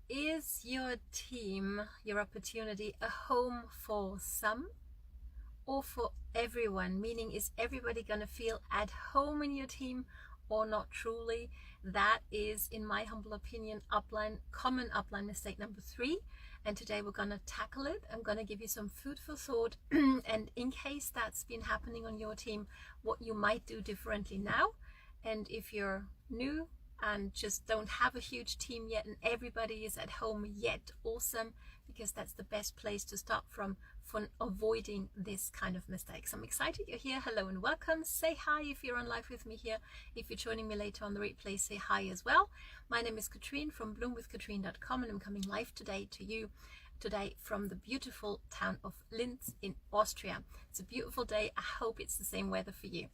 Is your team, your opportunity, a home for some or for everyone? Meaning, is everybody going to feel at home in your team or not truly? That is, in my humble opinion, common upline mistake number 3. And today we're going to tackle it. I'm going to give you some food for thought. And in case that's been happening on your team, what you might do differently now. And if you're new and just don't have a huge team yet and everybody is at home yet, awesome, because that's the best place to start from for avoiding this kind of mistakes. I'm excited you're here. Hello and welcome. Say hi if you're on live with me here. If you're joining me later on the replay, say hi as well. My name is Katrin from bloomwithkatrin.com, and I'm coming live today to you from the beautiful town of Linz in Austria. It's a beautiful day. I hope it's the same weather for you.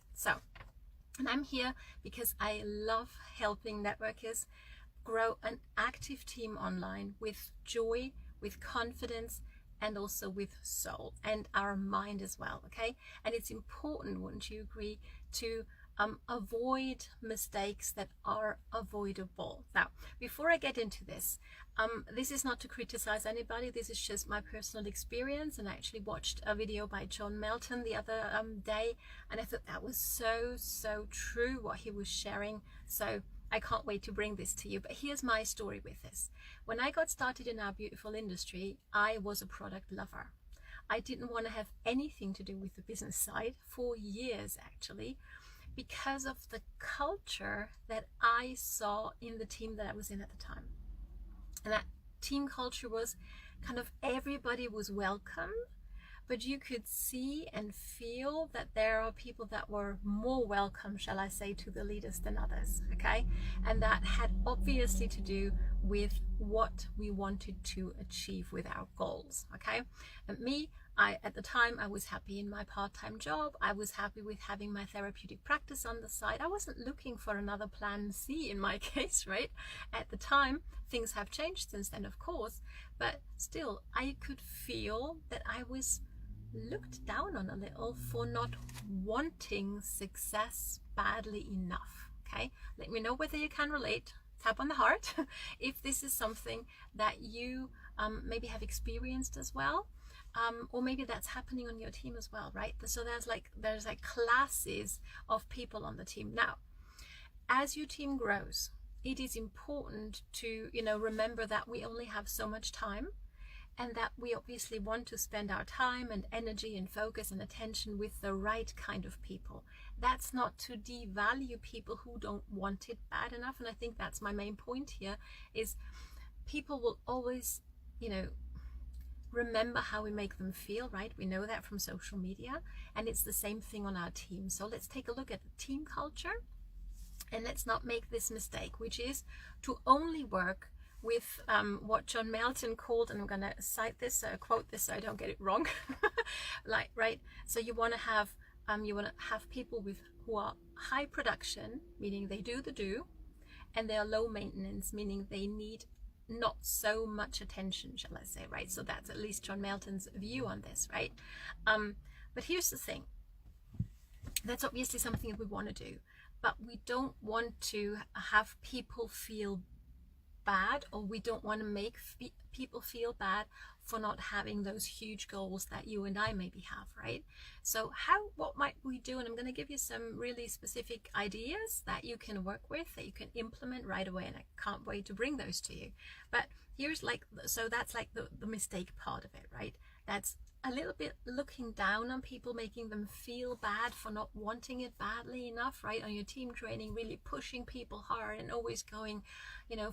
And I'm here because I love helping networkers grow an active team online with joy, with confidence, and also with soul and our mind as well, okay? And it's important, wouldn't you agree, to avoid mistakes that are avoidable. Now, before I get into this, this is not to criticize anybody. This is just my personal experience, and I actually watched a video by Melton the other day, and I thought that was so true what he was sharing. So I can't wait to bring this to you. But here's my story with this. When I got started in our beautiful industry, I was a product lover. I didn't want to have anything to do with the business side for years, actually, because of the culture that I saw in the team that I was in at the time. And that team culture was kind of everybody was welcome, but you could see and feel that there are people that were more welcome, shall I say, to the leaders than others, okay? And that had obviously to do with what we wanted to achieve with our goals, okay? And me, at the time, I was happy in my part-time job. I was happy with having my therapeutic practice on the side. I wasn't looking for another plan C in my case, right? At the time, things have changed since then, of course, but still, I could feel that I was looked down on a little for not wanting success badly enough, okay? Let me know whether you can relate. Tap on the heart if this is something that you maybe have experienced as well. Or maybe that's happening on your team as well, right? So there's like classes of people on the team. Now, as your team grows, it is important to, remember that we only have so much time, and that we obviously want to spend our time and energy and focus and attention with the right kind of people. That's not to devalue people who don't want it bad enough. And I think that's my main point here, is people will always, remember how we make them feel, right? We know that from social media, and it's the same thing on our team. So let's take a look at the team culture, and let's not make this mistake, which is to only work with what John Melton called, and I'm going to cite this, quote this so I don't get it wrong, right? So you want to have people who are high production, meaning they do the do, and they are low maintenance, meaning they need not so much attention, shall I say, right? So that's at least John Melton's view on this, right? But here's the thing. That's obviously something that we want to do, but we don't want to have people feel bad, or we don't want to make people feel bad for not having those huge goals that you and I maybe have, right? So what might we do? And I'm going to give you some really specific ideas that you can work with, that you can implement right away, and I can't wait to bring those to you. But here's that's like the mistake part of it, right? That's a little bit looking down on people, making them feel bad for not wanting it badly enough, right? On your team training, really pushing people hard and always going,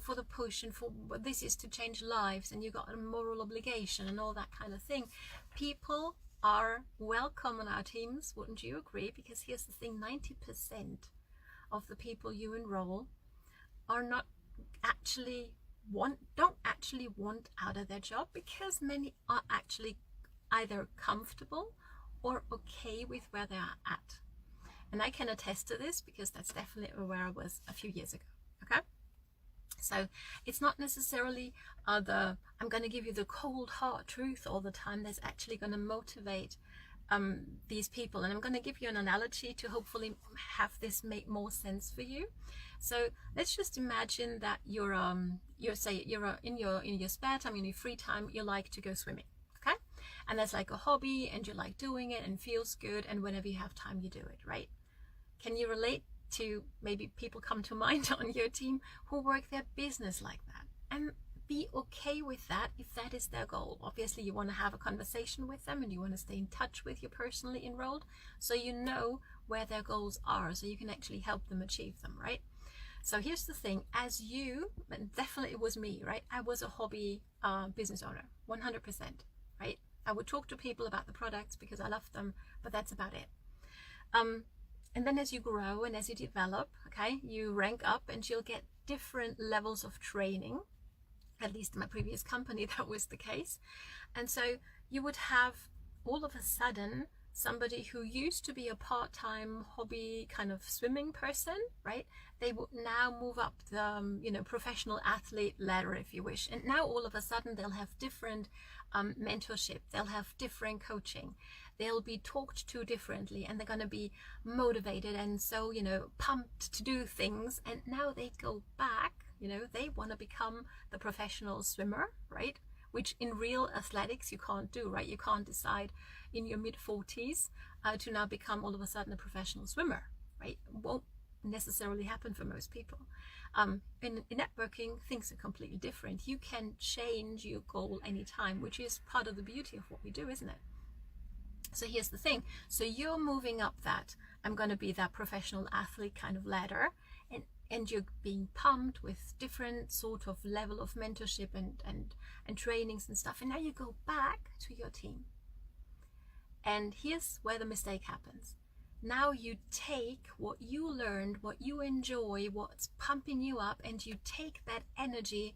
for the push, and for this is to change lives, and you got a moral obligation and all that kind of thing. People are welcome on our teams, wouldn't you agree? Because here's the thing, 90% of the people you enroll are not actually don't actually want out of their job, because many are actually either comfortable or okay with where they are at. And I can attest to this, because that's definitely where I was a few years ago, okay? So it's not necessarily I'm going to give you the cold hard truth all the time that's actually going to motivate these people. And I'm going to give you an analogy to hopefully have this make more sense for you. So let's just imagine that you're in your spare time, in your free time, you like to go swimming, okay? And that's like a hobby, and you like doing it and feels good, and whenever you have time you do it, right? Can you relate to, maybe people come to mind on your team who work their business like that? And be okay with that if that is their goal. Obviously you want to have a conversation with them, and you want to stay in touch with your personally enrolled, so you know where their goals are, so you can actually help them achieve them, right? So here's the thing, as you, and definitely it was me, right? I was a hobby business owner, 100%, right? I would talk to people about the products because I loved them, but that's about it. And then as you grow and as you develop, okay, you rank up and you'll get different levels of training. At least in my previous company, that was the case. And so you would have all of a sudden somebody who used to be a part-time hobby kind of swimming person, right? They would now move up the professional athlete ladder, if you wish. And now all of a sudden they'll have different mentorship, they'll have different coaching, they'll be talked to differently, and they're going to be motivated and so pumped to do things. And now they go back, they want to become the professional swimmer, right? Which in real athletics you can't do, right? You can't decide in your mid-40s to now become all of a sudden a professional swimmer, right? It won't necessarily happen for most people. In networking, things are completely different. You can change your goal anytime, which is part of the beauty of what we do, isn't it? So here's the thing. So you're moving up that, I'm going to be that professional athlete kind of ladder, and you're being pumped with different sort of level of mentorship and trainings and stuff. And now you go back to your team. And here's where the mistake happens. Now you take what you learned, what you enjoy, what's pumping you up, and you take that energy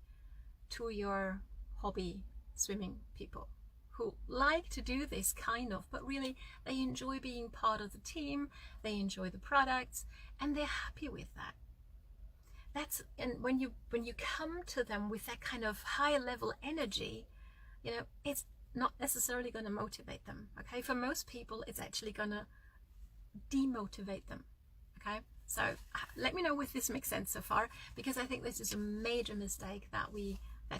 to your hobby swimming people who like to do this kind of, but really they enjoy being part of the team, they enjoy the products, and they're happy with that. And when you come to them with that kind of high level energy, it's not necessarily going to motivate them, okay? For most people, it's actually going to demotivate them, okay? So let me know if this makes sense so far, because I think this is a major mistake that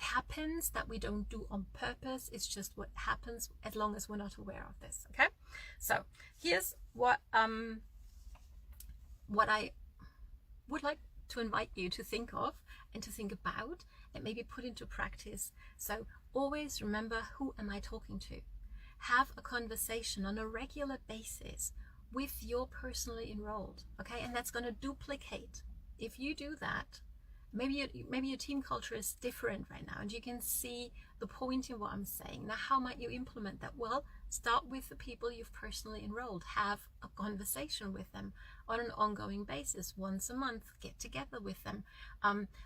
happens, that we don't do on purpose. It's just what happens as long as we're not aware of this, okay? So here's what I would like to invite you to think of and to think about and maybe put into practice. So always remember, who am I talking to? Have a conversation on a regular basis with your personally enrolled, okay? And that's going to duplicate. If you do that, maybe your team culture is different right now, and you can see the point in what I'm saying. Now, how might you implement that? Well, start with the people you've personally enrolled. Have a conversation with them on an ongoing basis. Once a month, get together with them.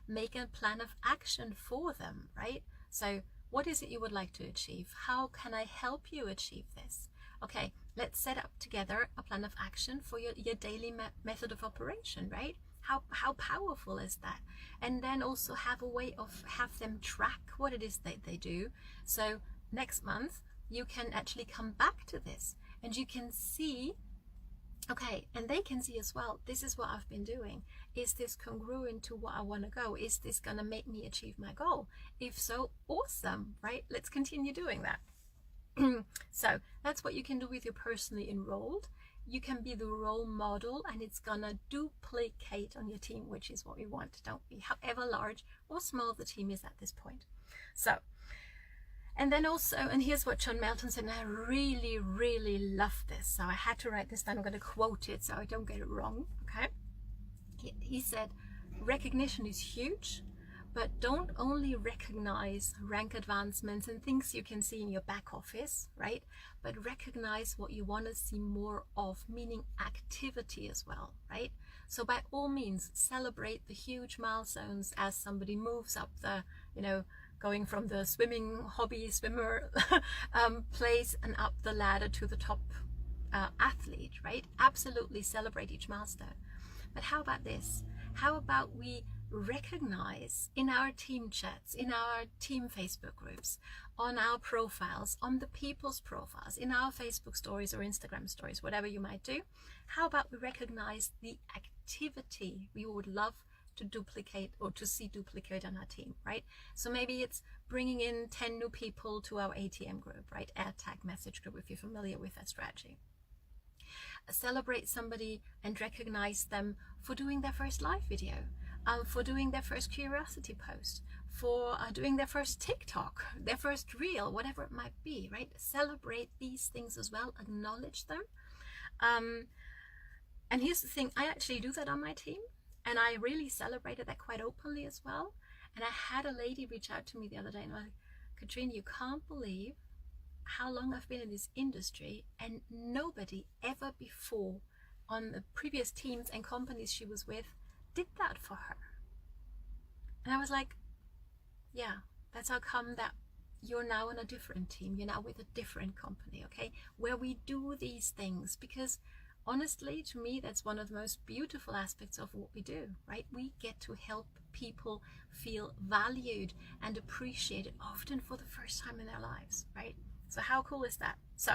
Make a plan of action for them, right? So what is it you would like to achieve? How can I help you achieve this? Okay, let's set up together a plan of action for your daily method of operation, right? How powerful is that? And then also have a way of have them track what it is that they do. So next month you can actually come back to this and you can see, okay, and they can see as well, this is what I've been doing. Is this congruent to what I want to go? Is this going to make me achieve my goal? If so, awesome, right? Let's continue doing that. So that's what you can do with your personally enrolled. You can be the role model, and it's gonna duplicate on your team, which is what we want, don't we? However large or small the team is at this point. So, and then also, and here's what John Melton said, and I really, really love this. So I had to write this down. I'm gonna quote it so I don't get it wrong, okay? He said, recognition is huge, but don't only recognize rank advancements and things you can see in your back office, right? But recognize what you want to see more of, meaning activity as well, right? So by all means, celebrate the huge milestones as somebody moves up the, going from the swimming hobby swimmer place and up the ladder to the top athlete, right? Absolutely celebrate each milestone. But how about this? How about we recognize in our team chats, in our team Facebook groups, on our profiles, on the people's profiles, in our Facebook stories or Instagram stories, whatever you might do, how about we recognize the activity we would love to duplicate or to see duplicate on our team, right? So maybe it's bringing in 10 new people to our ATM group, right? Air tag message group, if you're familiar with that strategy. Celebrate somebody and recognize them for doing their first live video, for doing their first curiosity post, for doing their first TikTok, their first reel, whatever it might be, right? Celebrate these things as well, acknowledge them. And here's the thing, I actually do that on my team, and I really celebrated that quite openly as well. And I had a lady reach out to me the other day and was like, Katrin, you can't believe how long I've been in this industry, and nobody ever before on the previous teams and companies she was with did that for her. And I was like, yeah, that's how come that you're now on a different team, you're now with a different company, okay, where we do these things. Because honestly, to me, that's one of the most beautiful aspects of what we do, right? We get to help people feel valued and appreciated, often for the first time in their lives, right? So how cool is that? So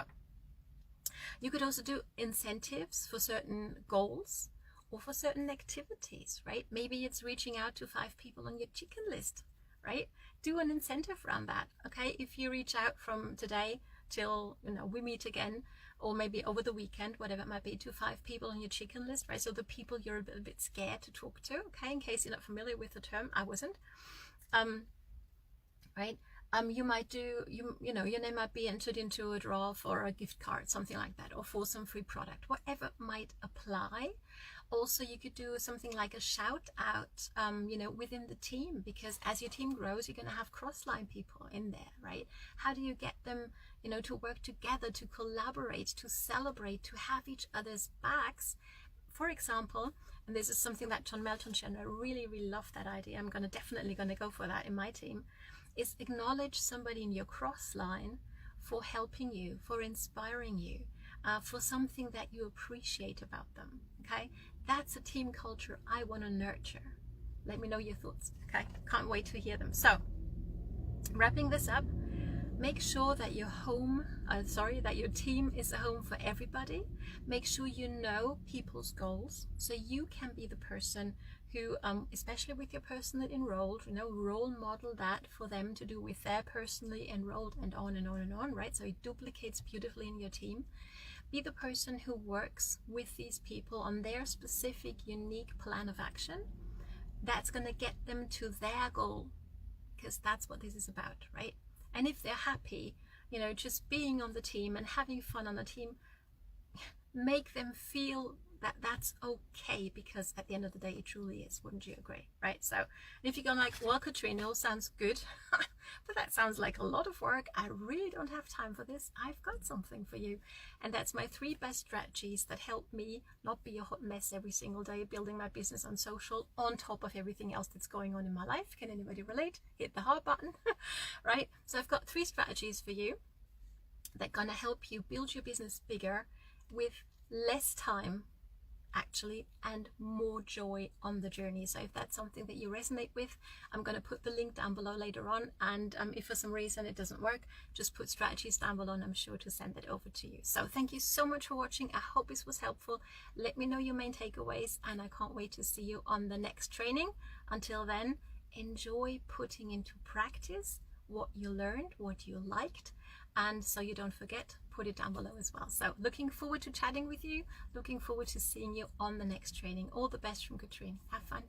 you could also do incentives for certain goals or for certain activities, right? Maybe it's reaching out to 5 people on your chicken list, right? Do an incentive around that, okay? If you reach out from today till, we meet again, or maybe over the weekend, whatever it might be, to 5 people on your chicken list, right? So the people you're a bit scared to talk to, okay? In case you're not familiar with the term, I wasn't, right? You might do, your name might be entered into a draw for a gift card, something like that, or for some free product, whatever might apply. Also, you could do something like a shout out, within the team, because as your team grows, you're going to have cross-line people in there, right? How do you get them, to work together, to collaborate, to celebrate, to have each other's backs? For example, and this is something that John Melton shared, and I really, really love that idea. I'm definitely going to go for that in my team, is acknowledge somebody in your cross line for helping you, for inspiring you, for something that you appreciate about them, okay? That's a team culture I want to nurture. Let me know your thoughts, okay? Can't wait to hear them. So, wrapping this up, make sure that your team is a home for everybody. Make sure you know people's goals, so you can be the person who, especially with your personally enrolled, role model that for them to do with their personally enrolled, and on and on and on, right? So it duplicates beautifully in your team. Be the person who works with these people on their specific, unique plan of action that's going to get them to their goal, because that's what this is about, right? And if they're happy, just being on the team and having fun on the team, make them feel that that's okay, because at the end of the day, it truly is. Wouldn't you agree, right? So if you're going like, well, Katrin, it all sounds good, but that sounds like a lot of work, I really don't have time for this, I've got something for you. And that's my 3 best strategies that help me not be a hot mess every single day building my business on social, on top of everything else that's going on in my life. Can anybody relate? Hit the heart button, right? So I've got 3 strategies for you that are going to help you build your business bigger with less time, actually, and more joy on the journey. So if that's something that you resonate with, I'm going to put the link down below later on, and if for some reason it doesn't work, just put strategies down below and I'm sure to send it over to you. So thank you so much for watching. I hope this was helpful. Let me know your main takeaways, and I can't wait to see you on the next training. Until then, enjoy putting into practice what you learned, what you liked, and so you don't forget, put it down below as well. So looking forward to chatting with you, looking forward to seeing you on the next training. All the best from Katrin. Have fun.